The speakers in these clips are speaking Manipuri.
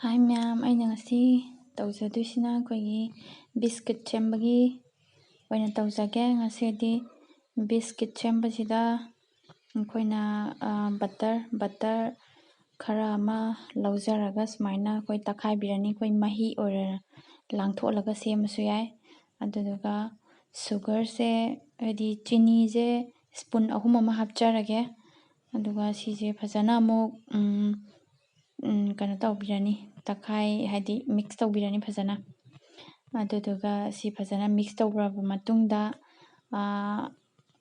ꯍꯥꯏ ꯃꯌꯥꯝ, ꯑꯩꯅ ꯉꯁꯤ ꯇꯧꯖꯗꯣꯏꯁꯤꯅ ꯑꯩꯈꯣꯏꯒꯤ ꯕꯤꯁꯀꯤꯠ ꯁꯦꯝꯕꯒꯤ ꯑꯣꯏꯅ ꯇꯧꯖꯒꯦ꯫ ꯉꯁꯤꯗꯤ ꯕꯤꯁꯀꯤꯠ ꯁꯦꯝꯕꯁꯤꯗ ꯑꯩꯈꯣꯏꯅ ꯕꯇꯔ ꯈꯔ ꯑꯃ ꯂꯧꯖꯔꯒ ꯁꯨꯃꯥꯏꯅ ꯑꯩꯈꯣꯏ ꯇꯛꯈꯥꯏꯕꯤꯔꯅꯤ꯫ ꯑꯩꯈꯣꯏ ꯃꯍꯤ ꯑꯣꯏꯅ ꯂꯥꯡꯊꯣꯛꯍꯜꯂꯒ ꯁꯦꯝꯕꯁꯨ ꯌꯥꯏ꯫ ꯑꯗꯨꯗꯨꯒ ꯁꯨꯒꯔꯁꯦ ꯍꯥꯏꯗꯤ ꯆꯤꯅꯤꯁꯦ ꯁ꯭ꯄꯨꯟ 3 ꯑꯃ ꯍꯥꯞꯆꯔꯒꯦ꯫ ꯑꯗꯨꯒ ꯁꯤꯁꯦ ꯐꯖꯅ ꯑꯃꯨꯛ ꯀꯩꯅꯣ ꯇꯧꯕꯤꯔꯅꯤ, ꯍꯥꯏꯗꯤ ꯃꯤꯛꯁ ꯇꯧꯕꯤꯔꯅꯤ ꯐꯖꯅ꯫ ꯑꯗꯨꯗꯨꯒ ꯁꯤ ꯐꯖꯅ ꯃꯤꯛꯁ ꯇꯧꯔꯕ ꯃꯇꯨꯡꯗ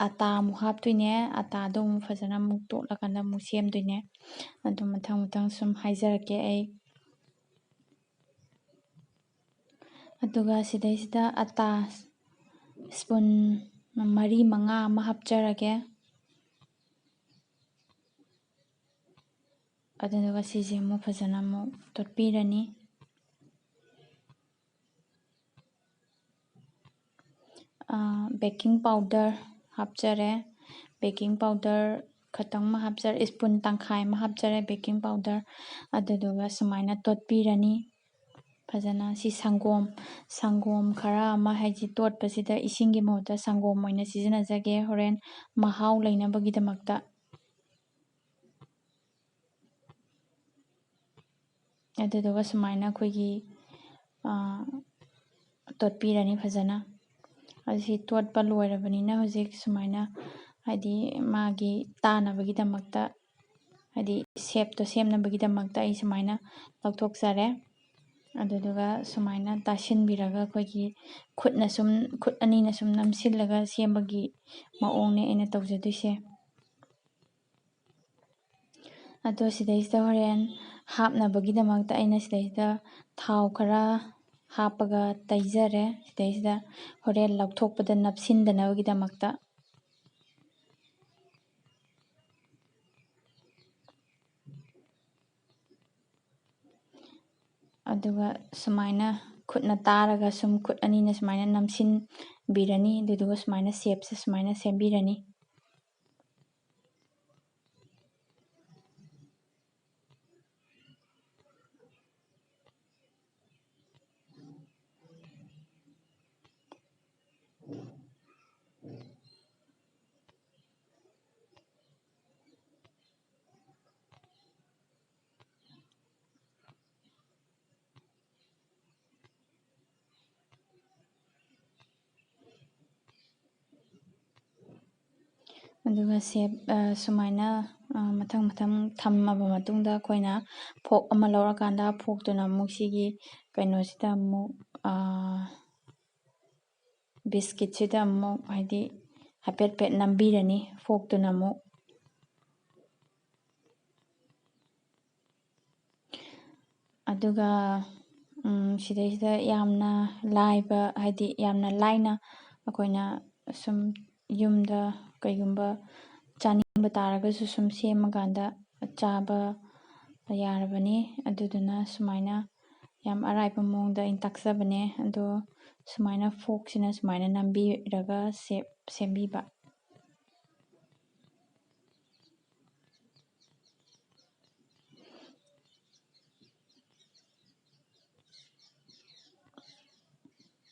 ꯑꯇꯥ ꯑꯃꯨꯛ ꯍꯥꯞꯇꯣꯏꯅꯦ꯫ ꯑꯇꯥꯗꯣ ꯑꯃꯨꯛ ꯐꯖꯅ ꯑꯃꯨꯛ ꯇꯣꯠꯂꯀꯥꯟꯗ ꯑꯃꯨꯛ ꯁꯦꯝꯗꯣꯏꯅꯦ꯫ ꯑꯗꯨ ꯃꯊꯪ ꯁꯨꯝ ꯍꯥꯏꯖꯔꯛꯀꯦ ꯑꯩ꯫ ꯑꯗꯨꯒ ꯁꯤꯗꯩꯁꯤꯗ ꯑꯇꯥ ꯁ꯭ꯄꯨꯟ 4-5 ꯑꯃ ꯍꯥꯞꯆꯔꯒꯦ꯫ ꯑꯗꯨꯗꯨꯒ ꯁꯤꯁꯦ ꯑꯃꯨꯛ ꯐꯖꯅ ꯑꯃꯨꯛ ꯇꯣꯠꯄꯤꯔꯅꯤ꯫ ꯕꯦꯀꯤꯡ ꯄꯥꯎꯗꯔ ꯍꯥꯞꯆꯔꯦ꯫ ꯕꯦꯀꯤꯡ ꯄꯥꯎꯗꯔ ꯈꯇꯪ ꯑꯃ ꯍꯥꯞꯆꯔꯦ, ꯁ꯭ꯄꯨꯟ ꯇꯪꯈꯥꯏ ꯑꯃ ꯍꯥꯞꯆꯔꯦ ꯕꯦꯀꯤꯡ ꯄꯥꯎꯗꯔ꯫ ꯑꯗꯨꯗꯨꯒ ꯁꯨꯃꯥꯏꯅ ꯇꯣꯠꯄꯤꯔꯅꯤ ꯐꯖꯅ꯫ ꯁꯤ ꯁꯪꯒꯣꯝ ꯈꯔ ꯑꯃ, ꯍꯥꯏꯗꯤ ꯇꯣꯠꯄꯁꯤꯗ ꯏꯁꯤꯡꯒꯤ ꯃꯍꯨꯠꯇ ꯁꯪꯒꯣꯝ ꯑꯣꯏꯅ ꯁꯤꯖꯤꯟꯅꯖꯒꯦ ꯍꯣꯔꯦꯟ ꯃꯍꯥꯎ ꯂꯩꯅꯕꯒꯤꯗꯃꯛꯇ꯫ ꯑꯗꯨꯗꯨꯒ ꯁꯨꯃꯥꯏꯅ ꯑꯩꯈꯣꯏꯒꯤ ꯇꯣꯠꯄꯤꯔꯅꯤ ꯐꯖꯅ꯫ ꯑꯁꯤ ꯇꯣꯠꯄ ꯂꯣꯏꯔꯕꯅꯤꯅ ꯍꯧꯖꯤꯛ ꯁꯨꯃꯥꯏꯅ, ꯍꯥꯏꯗꯤ ꯃꯥꯒꯤ ꯇꯥꯅꯕꯒꯤꯗꯃꯛꯇ, ꯍꯥꯏꯗꯤ ꯁꯦꯞꯇꯣ ꯁꯦꯝꯅꯕꯒꯤꯗꯃꯛꯇ ꯑꯩ ꯁꯨꯃꯥꯏꯅ ꯂꯧꯊꯣꯛꯆꯔꯦ꯫ ꯑꯗꯨꯗꯨꯒ ꯁꯨꯃꯥꯏꯅ ꯇꯥꯁꯤꯟꯕꯤꯔꯒ ꯑꯩꯈꯣꯏꯒꯤ ꯈꯨꯠ ꯑꯅꯤꯅ ꯁꯨꯝ ꯅꯝꯁꯤꯜꯂꯒ ꯁꯦꯝꯕꯒꯤ ꯃꯑꯣꯡꯅꯦ ꯑꯩꯅ ꯇꯧꯖꯗꯣꯏꯁꯦ꯫ ꯑꯗꯣ ꯁꯤꯗꯩꯁꯤꯗ ꯍꯣꯔꯦꯟ ꯍꯥꯞꯅꯕꯒꯤꯗꯃꯛꯇ ꯑꯩꯅ ꯁꯤꯗꯩꯁꯤꯗ ꯊꯥꯎ ꯈꯔ ꯍꯥꯞꯄꯒ ꯇꯩꯖꯔꯦ ꯁꯤꯗꯩꯁꯤꯗ ꯍꯣꯔꯦꯟ ꯂꯧꯊꯣꯛꯄꯗ ꯅꯞꯁꯤꯟꯗꯅꯕꯒꯤꯗꯃꯛꯇ꯫ ꯑꯗꯨꯒ ꯁꯨꯃꯥꯏꯅ ꯈꯨꯠꯅ ꯇꯥꯔꯒ ꯈꯨꯠ ꯑꯅꯤꯅ ꯁꯨꯃꯥꯏꯅ ꯅꯝꯁꯤꯟꯕꯤꯔꯅꯤ꯫ ꯑꯗꯨꯗꯨꯒ ꯁꯨꯃꯥꯏꯅ ꯁꯦꯞꯁꯦ ꯁꯨꯃꯥꯏꯅ ꯁꯦꯝꯕꯤꯔꯅꯤ꯫ ꯑꯗꯨꯒ ꯁꯨꯃꯥꯏꯅ ꯃꯊꯪ ꯊꯝꯃꯕ ꯃꯇꯨꯡꯗ ꯑꯩꯈꯣꯏꯅ ꯐꯣꯛ ꯑꯃ ꯂꯧꯔꯀꯥꯟꯗ ꯐꯣꯛꯇꯨꯅ ꯑꯃꯨꯛ ꯁꯤꯒꯤ ꯀꯩꯅꯣꯁꯤꯗ ꯑꯃꯨꯛ ꯕꯤꯁꯀꯤꯠꯁꯤꯗ ꯑꯃꯨꯛ, ꯍꯥꯏꯗꯤ ꯍꯥꯏꯐꯦꯠ ꯅꯝꯕꯤꯔꯅꯤ ꯐꯣꯛꯇꯨꯅ ꯑꯃꯨꯛ꯫ ꯑꯗꯨꯒ ꯁꯤꯗꯩꯁꯤꯗ ꯌꯥꯝꯅ ꯂꯥꯏꯕ, ꯍꯥꯏꯗꯤ ꯌꯥꯝꯅ ꯂꯥꯏꯅ ꯑꯩꯈꯣꯏꯅ ꯁꯨꯝ ꯌꯨꯝꯗ ꯀꯩꯒꯨꯝꯕ ꯆꯥꯅꯤꯡꯕ ꯇꯥꯔꯒꯁꯨ ꯁꯨꯝ ꯁꯦꯝꯃꯀꯥꯟꯗ ꯆꯥꯕ ꯌꯥꯔꯕꯅꯤ꯫ ꯑꯗꯨꯗꯨꯅ ꯁꯨꯃꯥꯏꯅ ꯌꯥꯝ ꯑꯔꯥꯏꯕ ꯃꯑꯣꯡꯗ ꯑꯩꯅ ꯇꯥꯛꯆꯕꯅꯦ꯫ ꯑꯗꯣ ꯁꯨꯃꯥꯏꯅ ꯐꯣꯛꯁꯤꯅ ꯁꯨꯃꯥꯏꯅ ꯅꯝꯕꯤꯔꯒ ꯁꯦꯝꯕꯤꯕ꯫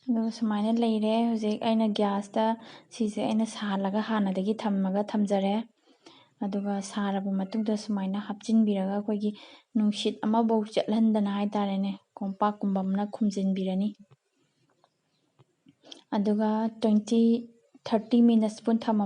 ꯑꯗꯨꯒ ꯁꯨꯃꯥꯏꯅ ꯂꯩꯔꯦ꯫ ꯍꯧꯖꯤꯛ ꯑꯩꯅ ꯒ꯭ꯌꯥꯁꯇ ꯁꯤꯁꯦ ꯑꯩꯅ ꯁꯥꯍꯜꯂꯒ ꯍꯥꯟꯅꯗꯒꯤ ꯊꯝꯖꯔꯦ꯫ ꯑꯗꯨꯒ ꯁꯥꯔꯕ ꯃꯇꯨꯡꯗ ꯁꯨꯃꯥꯏꯅ ꯍꯥꯞꯆꯤꯟꯕꯤꯔꯒ ꯑꯩꯈꯣꯏꯒꯤ ꯅꯨꯡꯁꯤꯠ ꯑꯃꯐꯧ ꯆꯠꯍꯟꯗꯅ ꯍꯥꯏꯇꯥꯔꯦꯅꯦ, ꯀꯣꯝꯄꯥꯛꯀꯨꯝꯕ ꯑꯃꯅ ꯈꯨꯝꯖꯤꯟꯕꯤꯔꯅꯤ꯫ ꯑꯗꯨꯒ 20-30 ꯃꯤꯅꯠꯁ ꯊꯝꯃ